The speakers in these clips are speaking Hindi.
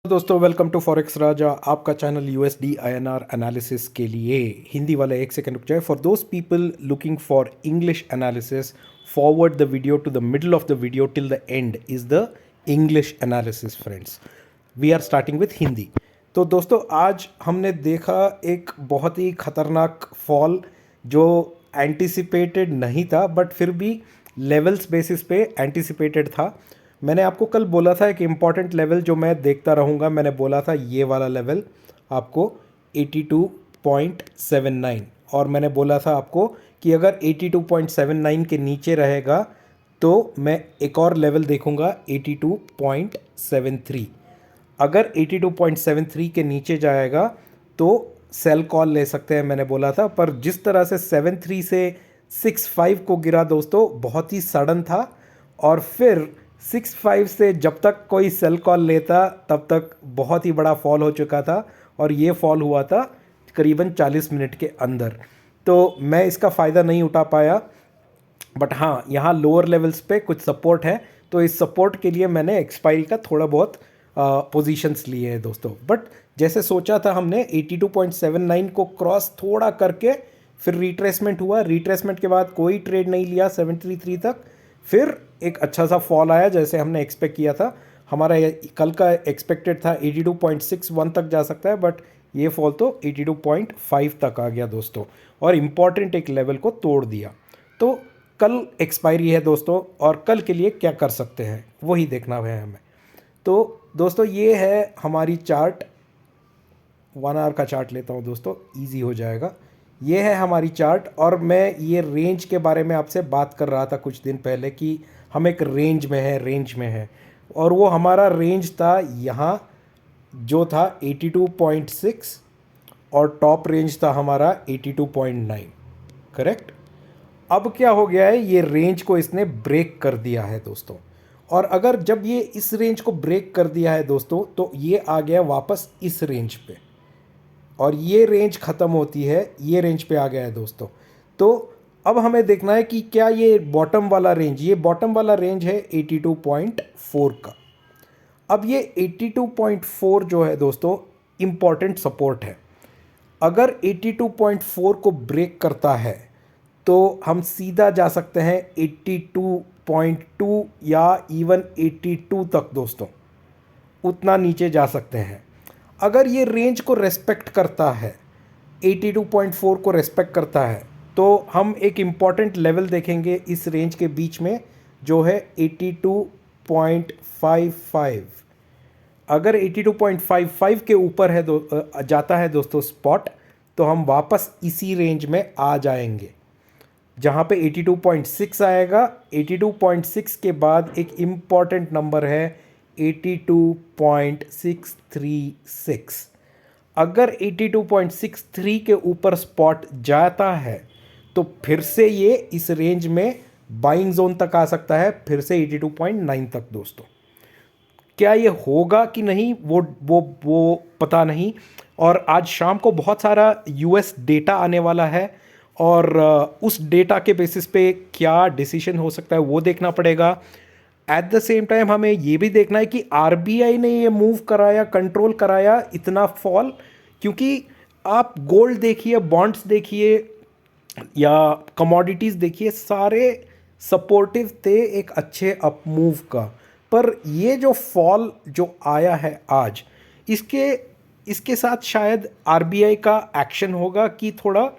दोस्तों वेलकम टू फॉरेक्स राजा, आपका चैनल यूएसडी आईएनआर एनालिसिस के लिए। हिंदी वाले एक सेकंड रुक जाए। For those people looking for English analysis, forward the video to the middle of the video till the end is the English analysis friends. We are starting with Hindi. तो दोस्तों आज हमने देखा एक बहुत ही खतरनाक फॉल जो एंटिसिपेटेड नहीं था, बट फिर भी लेवल्स बेसिस पे एंटिसिपेटेड था। मैंने आपको कल बोला था एक इम्पॉर्टेंट लेवल जो मैं देखता रहूँगा, मैंने बोला था ये वाला लेवल आपको 82.79, और मैंने बोला था आपको कि अगर 82.79 के नीचे रहेगा तो मैं एक और लेवल देखूँगा 82.73। अगर 82.73 के नीचे जाएगा तो सेल कॉल ले सकते हैं, मैंने बोला था। पर जिस तरह से 73 से 65 को गिरा दोस्तों, बहुत ही सडन था। और फिर 65 से जब तक कोई सेल कॉल लेता तब तक बहुत ही बड़ा फॉल हो चुका था, और ये फॉल हुआ था करीबन 40 मिनट के अंदर। तो मैं इसका फ़ायदा नहीं उठा पाया, बट हाँ यहाँ लोअर लेवल्स पे कुछ सपोर्ट है, तो इस सपोर्ट के लिए मैंने एक्सपायरी का थोड़ा बहुत पोजीशंस लिए हैं दोस्तों। बट जैसे सोचा था हमने 82.79 को क्रॉस थोड़ा करके फिर रिट्रेसमेंट हुआ। रिट्रेसमेंट के बाद कोई ट्रेड नहीं लिया 73 तक, फिर एक अच्छा सा फॉल आया जैसे हमने एक्सपेक्ट किया था। हमारा कल का एक्सपेक्टेड था 82.61 तक जा सकता है, बट ये फॉल तो 82.5 तक आ गया दोस्तों, और इम्पॉर्टेंट एक लेवल को तोड़ दिया। तो कल एक्सपायरी है दोस्तों, और कल के लिए क्या कर सकते हैं वही देखना है हमें। तो दोस्तों ये है हमारी चार्ट, 1 आवर का चार्ट लेता हूँ दोस्तों, ईजी हो जाएगा। ये है हमारी चार्ट, और मैं ये रेंज के बारे में आपसे बात कर रहा था कुछ दिन पहले कि हम एक रेंज में है, और वो हमारा रेंज था यहाँ जो था 82.6, और टॉप रेंज था हमारा 82.9, करेक्ट। अब क्या हो गया है, ये रेंज को इसने ब्रेक कर दिया है दोस्तों। और अगर जब ये इस रेंज को ब्रेक कर दिया है दोस्तों, तो ये आ गया वापस इस रेंज पे, और ये रेंज ख़त्म होती है, ये रेंज पे आ गया है दोस्तों। तो अब हमें देखना है कि क्या ये बॉटम वाला रेंज, ये बॉटम वाला रेंज है 82.4 का। अब ये 82.4 जो है दोस्तों इम्पॉर्टेंट सपोर्ट है। अगर 82.4 को ब्रेक करता है तो हम सीधा जा सकते हैं 82.2 या इवन 82 तक दोस्तों, उतना नीचे जा सकते हैं। अगर ये रेंज को रेस्पेक्ट करता है, 82.4 को रेस्पेक्ट करता है, तो हम एक इम्पॉर्टेंट लेवल देखेंगे इस रेंज के बीच में जो है 82.55। अगर 82.55 के ऊपर है जाता है दोस्तों स्पॉट, तो हम वापस इसी रेंज में आ जाएंगे जहाँ पे 82.6 आएगा। 82.6 के बाद एक इम्पॉर्टेंट नंबर है 82.636। अगर 82.63 के ऊपर स्पॉट जाता है तो फिर से ये इस रेंज में बाइंग जोन तक आ सकता है, फिर से 82.9 तक दोस्तों। क्या ये होगा कि नहीं वो पता नहीं। और आज शाम को बहुत सारा यूएस डेटा आने वाला है, और उस डेटा के बेसिस पे क्या डिसीजन हो सकता है वो देखना पड़ेगा। एट द सेम टाइम हमें ये भी देखना है कि आरबीआई ने ये मूव कराया, कंट्रोल कराया इतना फॉल, क्योंकि आप गोल्ड देखिए, बॉन्ड्स देखिए या कमोडिटीज़ देखिए, सारे सपोर्टिव थे एक अच्छे अप मूव का। पर ये जो फॉल जो आया है आज, इसके साथ शायद आरबीआई का एक्शन होगा कि थोड़ा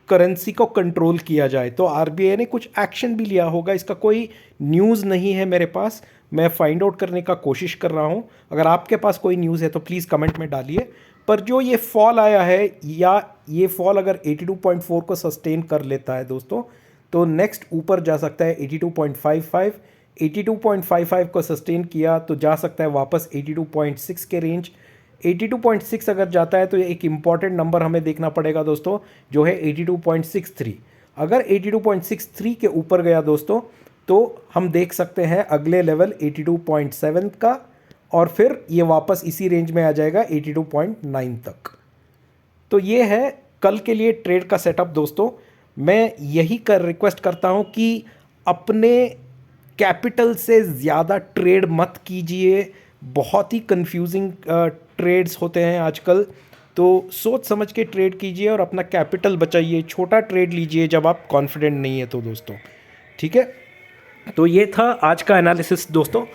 करेंसी को कंट्रोल किया जाए। तो आरबीआई ने कुछ एक्शन भी लिया होगा, इसका कोई न्यूज़ नहीं है मेरे पास, मैं फाइंड आउट करने का कोशिश कर रहा हूँ। अगर आपके पास कोई न्यूज़ है तो प्लीज़ कमेंट में डालिए। पर जो ये फॉल आया है, या ये फॉल अगर 82.4 को सस्टेन कर लेता है दोस्तों, तो नेक्स्ट ऊपर जा सकता है 82.55। 82.55 को सस्टेन किया तो जा सकता है वापस 82.6 के रेंज। 82.6 अगर जाता है तो ये एक इम्पॉर्टेंट नंबर हमें देखना पड़ेगा दोस्तों, जो है 82.63। अगर 82.63 के ऊपर गया दोस्तों, तो हम देख सकते हैं अगले लेवल 82.7 का, और फिर ये वापस इसी रेंज में आ जाएगा 82.9 तक। तो ये है कल के लिए ट्रेड का सेटअप दोस्तों। मैं यही रिक्वेस्ट करता हूँ कि अपने कैपिटल से ज़्यादा ट्रेड मत कीजिए, बहुत ही कंफ्यूजिंग ट्रेड्स होते हैं आजकल, तो सोच समझ के ट्रेड कीजिए और अपना कैपिटल बचाइए। छोटा ट्रेड लीजिए जब आप कॉन्फिडेंट नहीं है तो दोस्तों, ठीक है। तो ये था आज का एनालिसिस दोस्तों।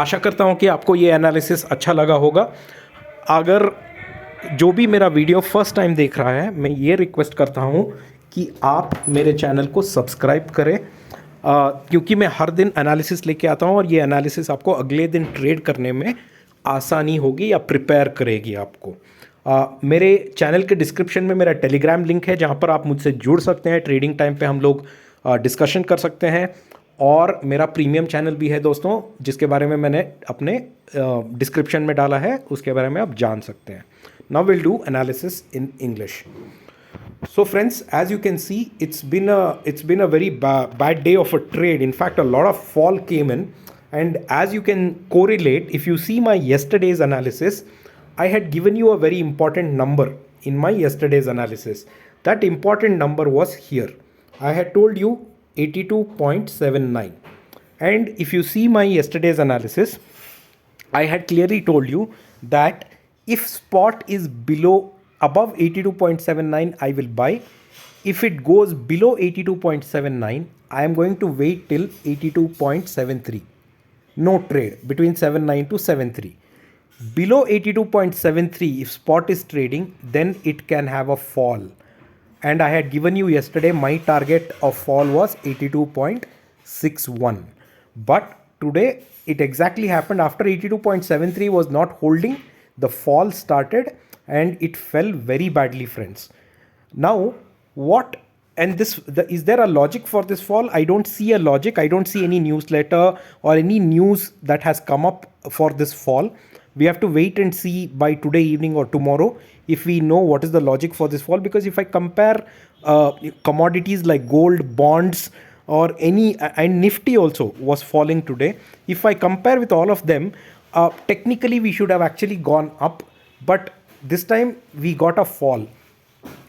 आशा करता हूँ कि आपको ये एनालिसिस अच्छा लगा होगा। अगर जो भी मेरा वीडियो फर्स्ट टाइम देख रहा है, मैं ये रिक्वेस्ट करता हूँ कि आप मेरे चैनल को सब्सक्राइब करें, क्योंकि मैं हर दिन एनालिसिस लेके आता हूँ और ये एनालिसिस आपको अगले दिन ट्रेड करने में आसानी होगी या प्रिपेयर करेगी आपको। मेरे चैनल के डिस्क्रिप्शन में मेरा टेलीग्राम लिंक है, जहाँ पर आप मुझसे जुड़ सकते हैं। ट्रेडिंग टाइम पे हम लोग डिस्कशन कर सकते हैं। और मेरा प्रीमियम चैनल भी है दोस्तों, जिसके बारे में मैंने अपने डिस्क्रिप्शन में डाला है, उसके बारे में आप जान सकते हैं। Now will do analysis in English. So friends, as you can see, it's been a very bad day of a trade. In fact, a lot of fall came in, and as you can correlate, if you see my yesterday's analysis, I had given you a very important number in my yesterday's analysis. That important number was here. I had told you 82.79, and if you see my yesterday's analysis, I had clearly told you that if spot is above 82.79, I will buy. If it goes below 82.79, I am going to wait till 82.73. No trade between 79 to 73. Below 82.73, if spot is trading, then it can have a fall. And I had given you yesterday my target of fall was 82.61. But today it exactly happened. After 82.73 was not holding, the fall started and it fell very badly, friends. Now what, and this is there a logic for this fall? I don't see a logic. I don't see any newsletter or any news that has come up for this fall. We have to wait and see by today evening or tomorrow if we know what is the logic for this fall. Because if I compare commodities like gold, bonds, or any, and Nifty also was falling today. If I compare with all of them, technically we should have actually gone up, but this time we got a fall.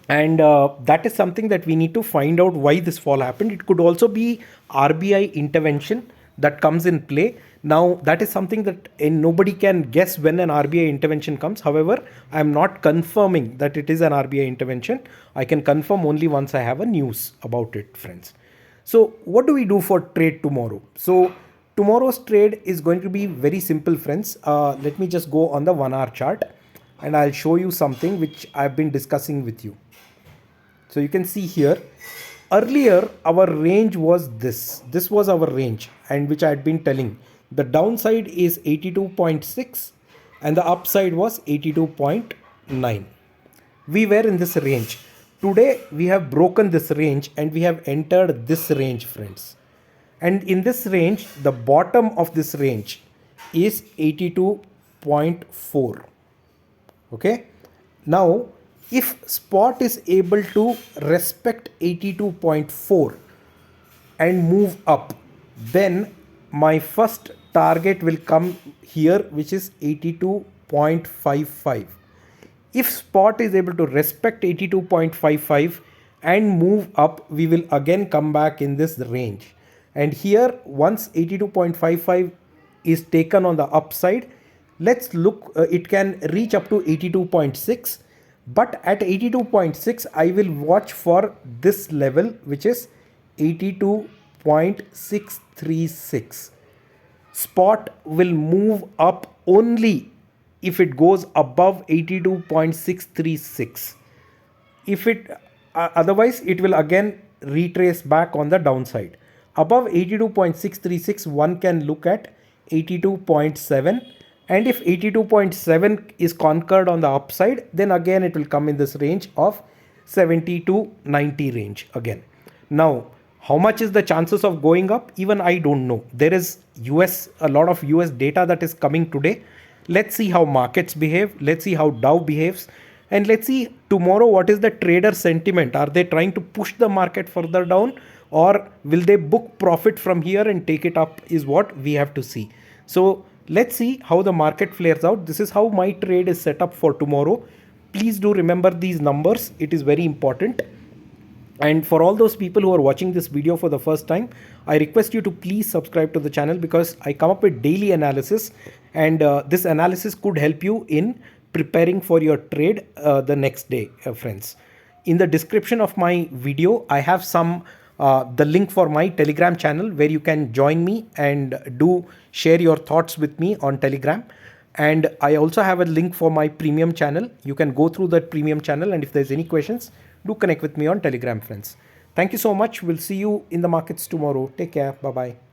And that is something that we need to find out why this fall happened. It could also be RBI intervention that comes in play. Now that is something that nobody can guess when an RBI intervention comes. However, I am not confirming that it is an RBI intervention. I can confirm only once I have a news about it, friends. So what do we do for trade tomorrow? So tomorrow's trade is going to be very simple, friends. Let me just go on the 1 hour chart and I'll show you something which I've been discussing with you. So you can see here, earlier our range was this. This was our range, and which I had been telling. The downside is 82.6 and the upside was 82.9. We were in this range. Today we have broken this range and we have entered this range, friends. And in this range, the bottom of this range is 82.4. Okay. Now, if spot is able to respect 82.4 and move up, then my first target will come here, which is 82.55. If spot is able to respect 82.55 and move up, we will again come back in this range. And here, once 82.55 is taken on the upside, let's look, it can reach up to 82.6. But at 82.6, I will watch for this level, which is 82.636. Spot will move up only if it goes above 82.636. If it otherwise, it will again retrace back on the downside. Above 82.636, one can look at 82.7. And if 82.7 is conquered on the upside, then again it will come in this range of 70 to 90 range again. Now, how much is the chances of going up? Even I don't know. There is a lot of US data that is coming today. Let's see how markets behave. Let's see how Dow behaves. And let's see tomorrow what is the trader sentiment. Are they trying to push the market further down, or will they book profit from here and take it up, is what we have to see. So let's see how the market flares out. This is how my trade is set up for tomorrow. Please do remember these numbers. It is very important. And for all those people who are watching this video for the first time, I request you to please subscribe to the channel, because I come up with daily analysis, and this analysis could help you in preparing for your trade the next day, friends. In the description of my video, I have the link for my Telegram channel, where you can join me and do share your thoughts with me on Telegram. And I also have a link for my premium channel. You can go through that premium channel, and if there's any questions, do connect with me on Telegram, friends. Thank you so much. We'll see you in the markets tomorrow. Take care. Bye bye.